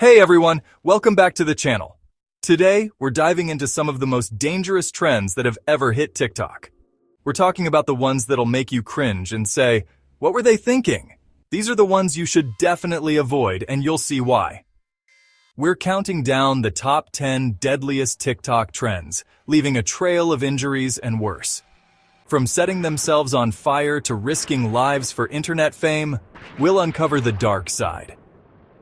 Hey everyone, welcome back to the channel. Today, we're diving into some of the most dangerous trends that have ever hit TikTok. We're talking about the ones that'll make you cringe and say, what were they thinking? These are the ones you should definitely avoid, and you'll see why. We're counting down the top 10 deadliest TikTok trends, leaving a trail of injuries and worse. From setting themselves on fire to risking lives for internet fame, we'll uncover the dark side.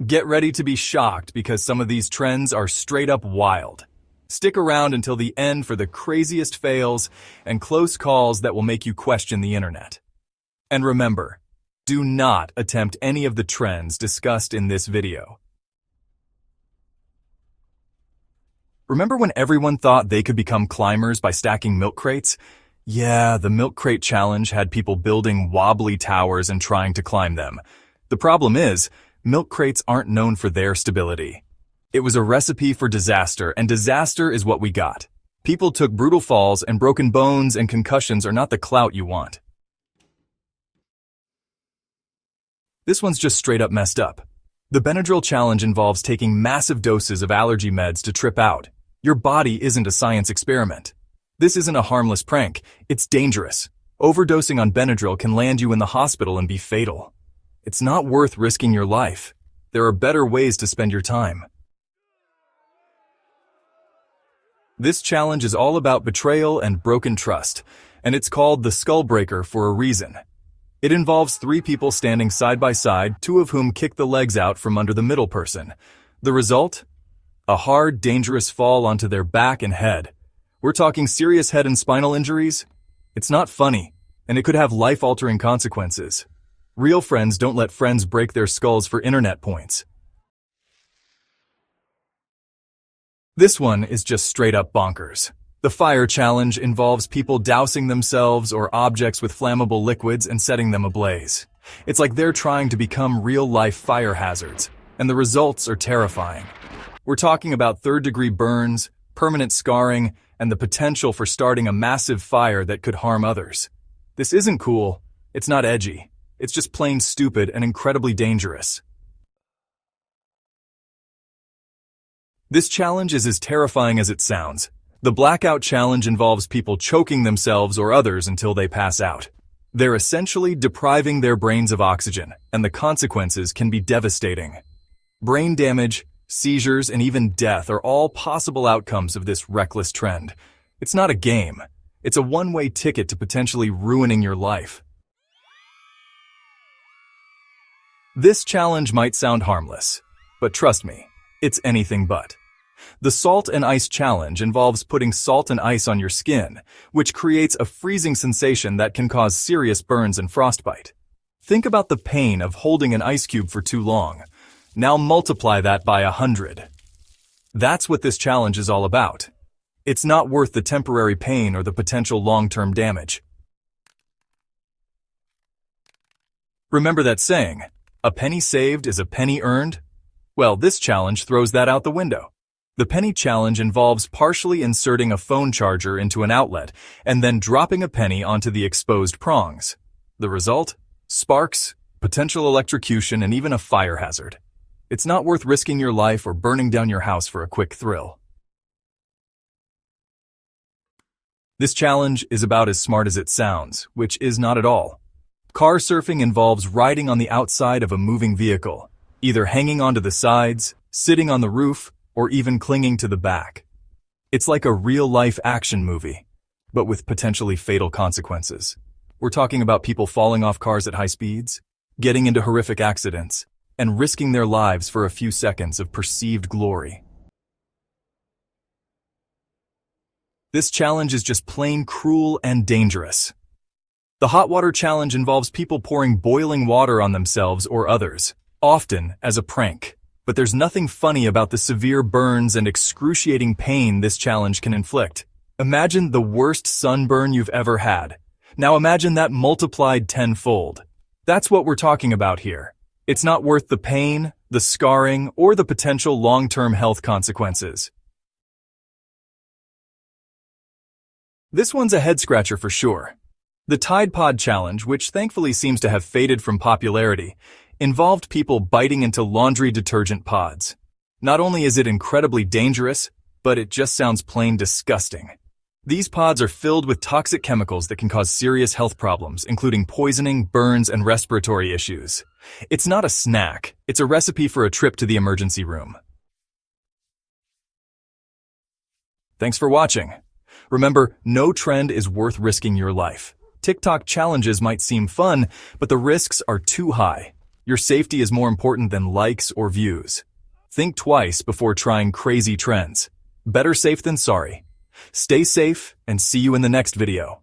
Get ready to be shocked because some of these trends are straight up wild. Stick around until the end for the craziest fails and close calls that will make you question the internet. And remember, do not attempt any of the trends discussed in this video. Remember when everyone thought they could become climbers by stacking milk crates? Yeah, the milk crate challenge had people building wobbly towers and trying to climb them. The problem is, milk crates aren't known for their stability. It was a recipe for disaster, and disaster is what we got. People took brutal falls, and broken bones and concussions are not the clout you want. This one's just straight up messed up. The Benadryl challenge involves taking massive doses of allergy meds to trip out. Your body isn't a science experiment. This isn't a harmless prank, it's dangerous. Overdosing on Benadryl can land you in the hospital and be fatal. It's not worth risking your life. There are better ways to spend your time. This challenge is all about betrayal and broken trust, and it's called the Skull Breaker for a reason. It involves 3 people standing side by side, 2 of whom kick the legs out from under the middle person. The result? A hard, dangerous fall onto their back and head. We're talking serious head and spinal injuries? It's not funny, and it could have life-altering consequences. Real friends don't let friends break their skulls for internet points. This one is just straight up bonkers. The fire challenge involves people dousing themselves or objects with flammable liquids and setting them ablaze. It's like they're trying to become real-life fire hazards, and the results are terrifying. We're talking about third-degree burns, permanent scarring, and the potential for starting a massive fire that could harm others. This isn't cool. It's not edgy. It's just plain stupid and incredibly dangerous. This challenge is as terrifying as it sounds. The Blackout challenge involves people choking themselves or others until they pass out. They're essentially depriving their brains of oxygen, and the consequences can be devastating. Brain damage, seizures, and even death are all possible outcomes of this reckless trend. It's not a game. It's a one-way ticket to potentially ruining your life. This challenge might sound harmless, but trust me, it's anything but. The Salt and Ice challenge involves putting salt and ice on your skin, which creates a freezing sensation that can cause serious burns and frostbite. Think about the pain of holding an ice cube for too long. Now multiply that by 100. That's what this challenge is all about. It's not worth the temporary pain or the potential long-term damage. Remember that saying, a penny saved is a penny earned? Well, this challenge throws that out the window. The penny challenge involves partially inserting a phone charger into an outlet and then dropping a penny onto the exposed prongs. The result? Sparks, potential electrocution, and even a fire hazard. It's not worth risking your life or burning down your house for a quick thrill. This challenge is about as smart as it sounds, which is not at all. Car surfing involves riding on the outside of a moving vehicle, either hanging onto the sides, sitting on the roof, or even clinging to the back. It's like a real-life action movie, but with potentially fatal consequences. We're talking about people falling off cars at high speeds, getting into horrific accidents, and risking their lives for a few seconds of perceived glory. This challenge is just plain cruel and dangerous. The hot water challenge involves people pouring boiling water on themselves or others, often as a prank. But there's nothing funny about the severe burns and excruciating pain this challenge can inflict. Imagine the worst sunburn you've ever had. Now imagine that multiplied tenfold. That's what we're talking about here. It's not worth the pain, the scarring, or the potential long-term health consequences. This one's a head-scratcher for sure. The Tide Pod challenge, which thankfully seems to have faded from popularity, involved people biting into laundry detergent pods. Not only is it incredibly dangerous, but it just sounds plain disgusting. These pods are filled with toxic chemicals that can cause serious health problems, including poisoning, burns, and respiratory issues. It's not a snack, it's a recipe for a trip to the emergency room. Thanks for watching. Remember, no trend is worth risking your life. TikTok challenges might seem fun, but the risks are too high. Your safety is more important than likes or views. Think twice before trying crazy trends. Better safe than sorry. Stay safe and see you in the next video.